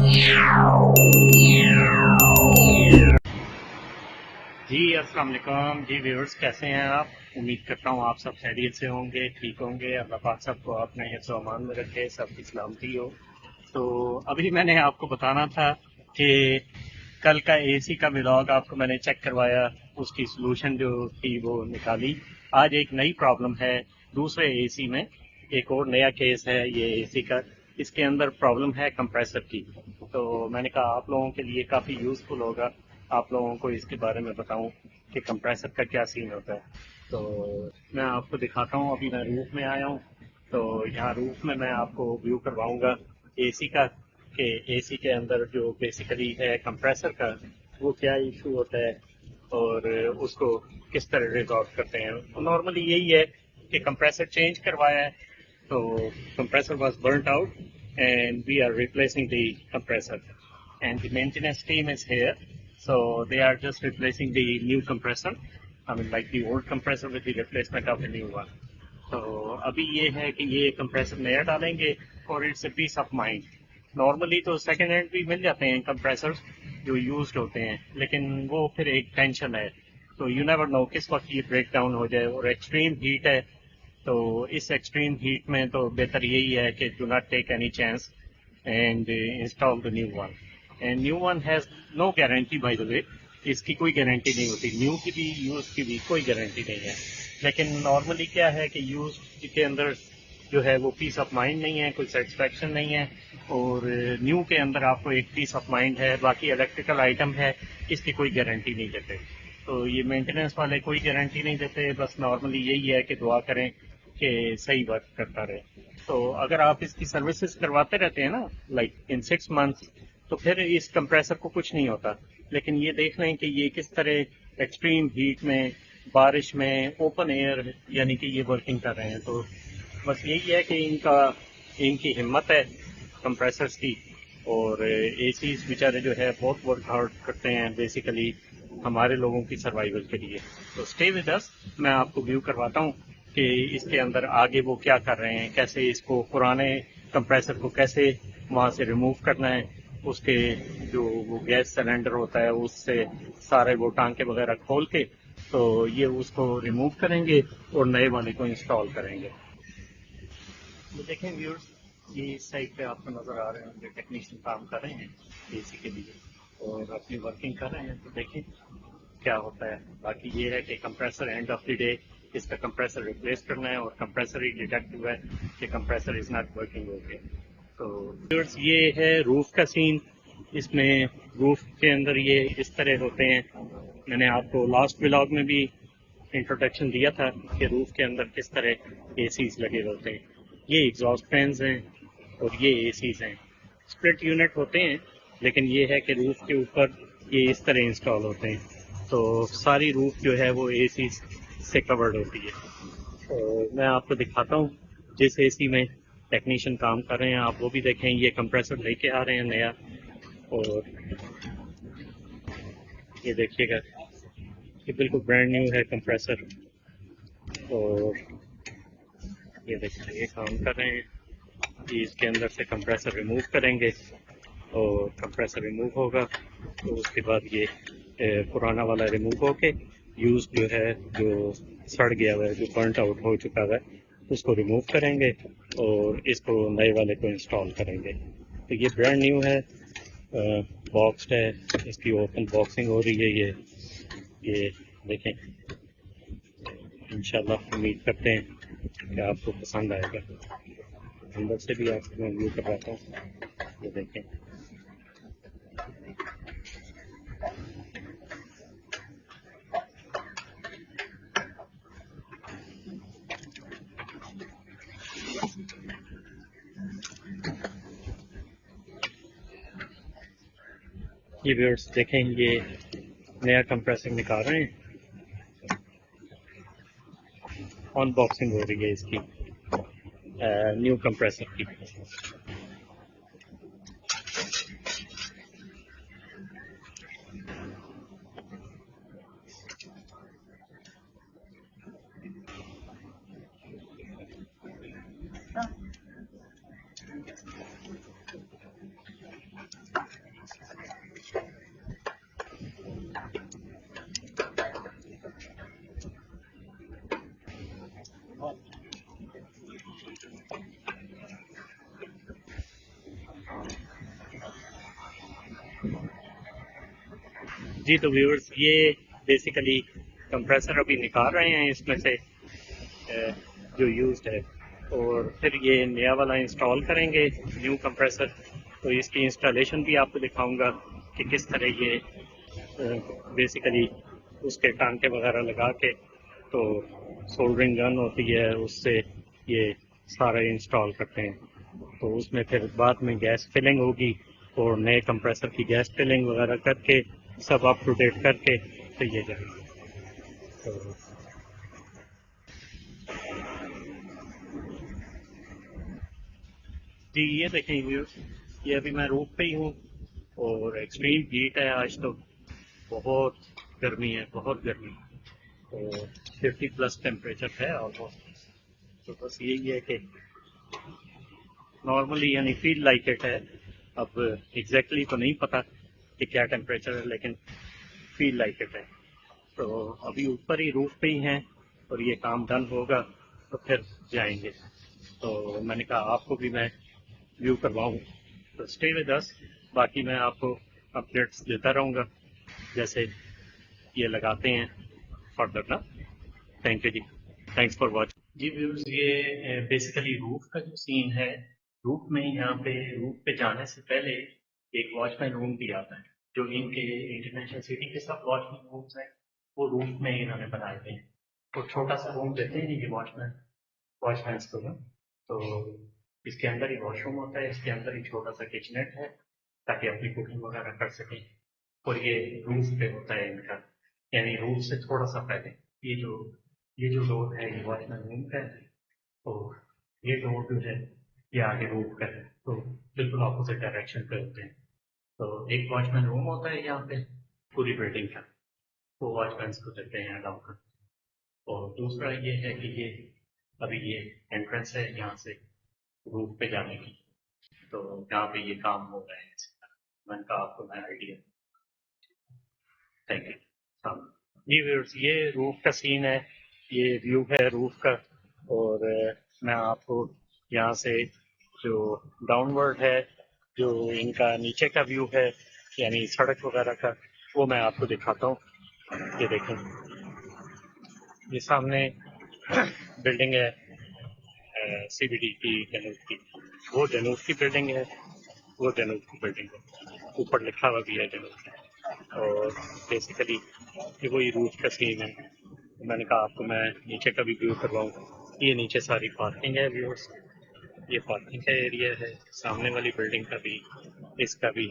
जी अस्सलाम वालेकुम जी व्यूअर्स, कैसे हैं आप? उम्मीद करता हूँ आप सब खैरियत से होंगे, ठीक होंगे। अल्लाह पाक सबको अपने हिफ्ज़ व अमान में रखे, सबकी सलामती हो। तो अभी मैंने आपको बताना था कि कल का एसी का व्लॉग आपको मैंने चेक करवाया, उसकी सलूशन जो थी वो निकाली। आज एक नई प्रॉब्लम है दूसरे एसी में, एक और नया केस है ये एसी का। इसके अंदर प्रॉब्लम है कंप्रेसर की। तो मैंने कहा आप लोगों के लिए काफ़ी यूज़फुल होगा, आप लोगों को इसके बारे में बताऊं कि कंप्रेसर का क्या सीन होता है। तो मैं आपको दिखाता हूं, अभी मैं रूफ में आया हूं। तो यहाँ रूफ में मैं आपको व्यू करवाऊंगा एसी का, कि एसी के अंदर जो बेसिकली है कंप्रेसर का, वो क्या इशू होता है और उसको किस तरह रिजॉल्व करते हैं। तो नॉर्मली यही है कि कंप्रेसर चेंज करवाया है, तो compressor was burnt out and we are replacing the compressor, and the maintenance team is here, so they are just replacing the new compressor, I mean like the old compressor with the replacement of the new one. तो अभी ये है कि ये compressor नया डालेंगे और it's a piece of mind. Normally तो सेकेंड हैंड भी मिल जाते हैं कंप्रेसर जो यूज्ड होते हैं, लेकिन वो फिर एक टेंशन है। तो यू नेवर नो किस वक्त ये ब्रेक डाउन हो जाए, और एक्सट्रीम हीट है। तो इस एक्सट्रीम हीट में तो बेहतर यही है कि do not take any chance and install the new one. And new one has no guarantee by the way, इसकी कोई गारंटी नहीं होती, न्यू की भी यूज की भी कोई गारंटी नहीं है। लेकिन नॉर्मली क्या है कि यूज के अंदर जो है वो पीस ऑफ माइंड नहीं है, कोई सेटिस्फेक्शन नहीं है। और न्यू के अंदर आपको एक पीस ऑफ माइंड है, बाकी इलेक्ट्रिकल आइटम है इसकी कोई गारंटी नहीं देते। तो ये मेंटेनेंस वाले कोई गारंटी नहीं देते, बस नॉर्मली यही है कि दुआ करें कि सही वर्क करता रहे। तो अगर आप इसकी सर्विसेज करवाते रहते हैं ना, लाइक इन 6 मंथ्स, तो फिर इस कंप्रेसर को कुछ नहीं होता। लेकिन ये देख लें कि ये किस तरह एक्सट्रीम हीट में, बारिश में, ओपन एयर यानी कि ये वर्किंग कर रहे हैं। तो बस यही है कि इनकी हिम्मत है कंप्रेसर्स की। और एसी बेचारे जो है बहुत वर्क हार्ड करते हैं बेसिकली हमारे लोगों की सर्वाइवल के लिए। तो स्टे विद अस, मैं आपको व्यू करवाता हूँ कि इसके अंदर आगे वो क्या कर रहे हैं, कैसे इसको पुराने कंप्रेसर को कैसे वहाँ से रिमूव करना है। उसके जो वो गैस सिलेंडर होता है उससे सारे वो टांके वगैरह खोल के, तो ये उसको रिमूव करेंगे और नए वाले को इंस्टॉल करेंगे। तो देखें व्यूअर्स, ये इस साइड पे आपको नज़र आ रहे हैं जो टेक्नीशियन काम कर रहे हैं एसी के लिए और अपनी वर्किंग कर रहे हैं। तो देखें क्या होता है। बाकी ये है कि compressor end of the day इसका कंप्रेसर रिप्लेस करना है, और कंप्रेसर ही डिटेक्ट हुआ है कि compressor is not working okay. तो व्यूअर्स, ये है रूफ का सीन। इसमें रूफ के अंदर ये इस तरह होते हैं। मैंने आपको लास्ट व्लॉग में भी इंट्रोडक्शन दिया था कि रूफ के अंदर किस तरह एसीज लगे होते हैं। ये एग्जॉस्ट फैंस हैं और ये एसीज हैं। स्प्लिट यूनिट होते हैं, लेकिन ये है कि रूफ के ऊपर ये इस तरह इंस्टॉल होते हैं। तो सारी रूफ जो है वो एसी से कवर्ड होती है। तो मैं आपको दिखाता हूँ जिस एसी में टेक्नीशियन काम कर रहे हैं, आप वो भी देखें। ये कंप्रेसर लेके आ रहे हैं नया, और ये देखिएगा ये बिल्कुल ब्रांड न्यू है कंप्रेसर। और ये देखिए ये काम कर रहे हैं कि इसके अंदर से कंप्रेसर रिमूव करेंगे, और कंप्रेसर रिमूव होगा तो उसके बाद ये पुराना वाला रिमूव होके यूज जो है, जो सड़ गया हुआ है, जो बर्नट आउट हो चुका है, उसको रिमूव करेंगे और इसको नए वाले को इंस्टॉल करेंगे। तो ये ब्रांड न्यू है, बॉक्स्ड है, इसकी ओपन बॉक्सिंग हो रही है। ये देखें, इंशाल्लाह उम्मीद करते हैं कि आपको पसंद आएगा। अंदर से भी आपको मैं व्यू करवाता हूँ, ये देखें। ये व्यूअर्स देखें, ये नया कंप्रेसर निकाल रहे हैं, अनबॉक्सिंग हो रही है इसकी न्यू कंप्रेसर की। جی تو ویورز یہ بیسیکلی کمپریسر ابھی نکال رہے ہیں اس میں سے جو یوزڈ ہے، اور پھر یہ نیا والا انسٹال کریں گے نیو کمپریسر. تو اس کی انسٹالیشن بھی آپ کو دکھاؤں گا کہ کس طرح یہ بیسیکلی اس کے ٹانکے وغیرہ لگا کے تو سولڈرنگ گن ہوتی ہے اس سے یہ سارا انسٹال کرتے ہیں. تو اس میں پھر بعد میں گیس فلنگ ہوگی اور نئے کمپریسر کی گیس فلنگ وغیرہ کر کے سب اپ ٹو ڈیٹ کر کے تو یہ جائے گا. تو جی یہ دیکھیں ویوز، یہ ابھی میں روف پہ ہی ہوں اور ایکسٹریم ہیٹ ہے آج تو، بہت گرمی ہے، بہت گرمی. تو 50+ ٹیمپریچر ہے آلموسٹ. تو بس یہی ہے کہ نارملی یعنی فیل لائک اٹ ہے. اب ایگزیکٹلی تو نہیں پتا کہ کیا ٹیمپریچر ہے، لیکن فیل لائک اٹ ہے. تو ابھی اوپر ہی روف پہ ہی ہیں اور یہ کام ڈن ہوگا تو پھر جائیں گے. تو میں نے کہا آپ کو بھی میں ویو کرواؤں، تو اسٹے ود اس. باقی میں آپ کو اپڈیٹس دیتا رہوں گا جیسے یہ لگاتے ہیں فردر نا. تھینک یو جی، تھینکس فار واچ. جی ویورز یہ بیسیکلی روف کا جو سین ہے، روف میں یہاں پہ روف پہ جانے سے پہلے ایک واچ مین روم بھی آتا ہے. جو ان کے انٹرنیشنل سٹی کے سب واچ مین رومس ہیں وہ روف میں انہوں نے بنائے تھے. اور چھوٹا سا روم دیتے ہیں یہ واچ مینس کو نا. تو اس کے اندر ہی واش روم ہوتا ہے، اس کے اندر ہی چھوٹا سا کچنٹ ہے تاکہ اپنی کوکنگ وغیرہ کر سکیں. اور یہ روف پہ ہوتا ہے ان کا، یعنی روف سے تھوڑا سا پہلے یہ جو ڈور ہے یہ واچ مین روم کا ہے. تو یہ ڈور جو ہے یہ آگے روف کا ہے، تو بالکل اپوزٹ ڈائریکشن پہ ہوتے ہیں. تو ایک واچ مین روم ہوتا ہے یہاں پہ پوری بلڈنگ کا، وہ واچ مینس کو دیتے ہیں الاؤ کر. اور دوسرا یہ ہے کہ یہ ابھی یہ انٹرنس ہے یہاں سے روف پہ جانے کی. تو یہاں پہ یہ کام ہو رہا ہے، میں نے کہا آپ کو میں آئیڈیا. Thank you. جی ویورز یہ روف کا سین ہے، یہ ویو ہے روف کا. اور میں آپ کو یہاں سے جو ڈاؤن ورڈ ہے، جو ان کا نیچے کا ویو ہے یعنی سڑک وغیرہ کا، وہ میں آپ کو دکھاتا ہوں. یہ دیکھیں، یہ سامنے بلڈنگ ہے سی بی ڈی کی جنوب کی. وہ جنوب کی بلڈنگ ہے، وہ جنوب کی بلڈنگ ہے، اوپر لکھا ہوا بھی ہے جنوب کی. اور بیسیکلی یہ وہی روف کا سین ہے. میں نے کہا آپ کو میں نیچے کا بھی ویو کرواؤں. یہ نیچے ساری پارکنگ ہے ویورز، یہ پارکنگ کا ایریا ہے. سامنے والی بلڈنگ کا بھی، اس کا بھی.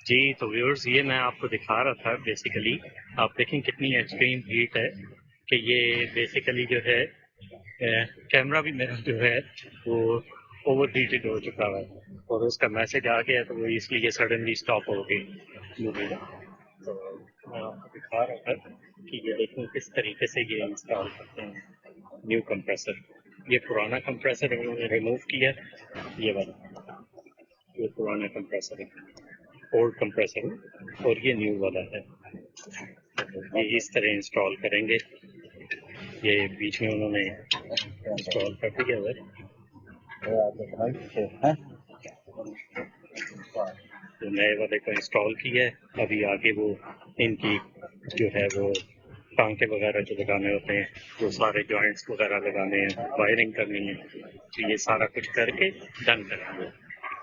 جی تو ویورز یہ میں آپ کو دکھا رہا تھا بیسیکلی. آپ دیکھیں کتنی ایکسٹریم ہیٹ ہے کہ یہ بیسیکلی جو ہے کیمرہ بھی میرا جو ہے وہ اوور ہیٹڈ ہو چکا ہے اور اس کا میسج آ گیا تو وہ اس لیے سڈنلی اسٹاپ ہو گئی. मुझे तो मैं आपको दिखा रहा था कि ये देखें किस तरीके से ये इंस्टॉल करते हैं न्यू कंप्रेसर। ये पुराना कंप्रेसर उन्होंने रिमूव किया, ये वाला ये पुराना कंप्रेसर है, ओल्ड कंप्रेसर है, और ये न्यू वाला है। तो ये इस तरह इंस्टॉल करेंगे। ये बीच में उन्होंने इंस्टॉल कर दिया है। तो नए वाले को इंस्टॉल किया है, अभी आगे वो इनकी जो है वो टांके वगैरह जो लगाने होते हैं, वो सारे जॉइंट्स वगैरह लगाने हैं, वायरिंग करनी है, तो ये सारा कुछ करके डन करेंगे।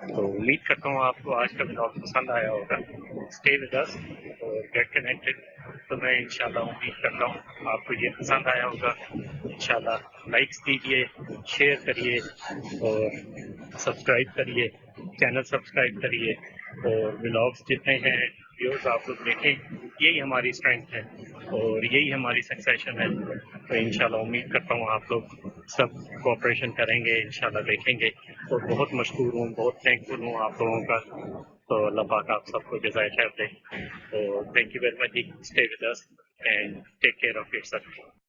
तो उम्मीद करता हूँ आपको आज का ब्लॉग पसंद आया होगा। स्टे विद अस और गेट कनेक्टेड। तो मैं इंशाल्लाह उम्मीद करता हूँ आपको ये पसंद आया होगा। इंशाल्लाह लाइक्स दीजिए, शेयर करिए और सब्सक्राइब करिए, चैनल सब्सक्राइब करिए, और ब्लॉग्स जितने हैं वीडियोस आप लोग देखें, यही हमारी स्ट्रेंथ है और यही हमारी सक्सेशन है। तो इंशाल्लाह उम्मीद करता हूँ आप लोग सब कोऑपरेशन करेंगे, इंशाल्लाह देखेंगे। और बहुत मशहूर हूँ, बहुत थैंकफुल हूँ आप लोगों का। तो अल्लाह पाक आप सबको जज़ाए खैर दे। तो thank you very much, stay with us and take care of yourself.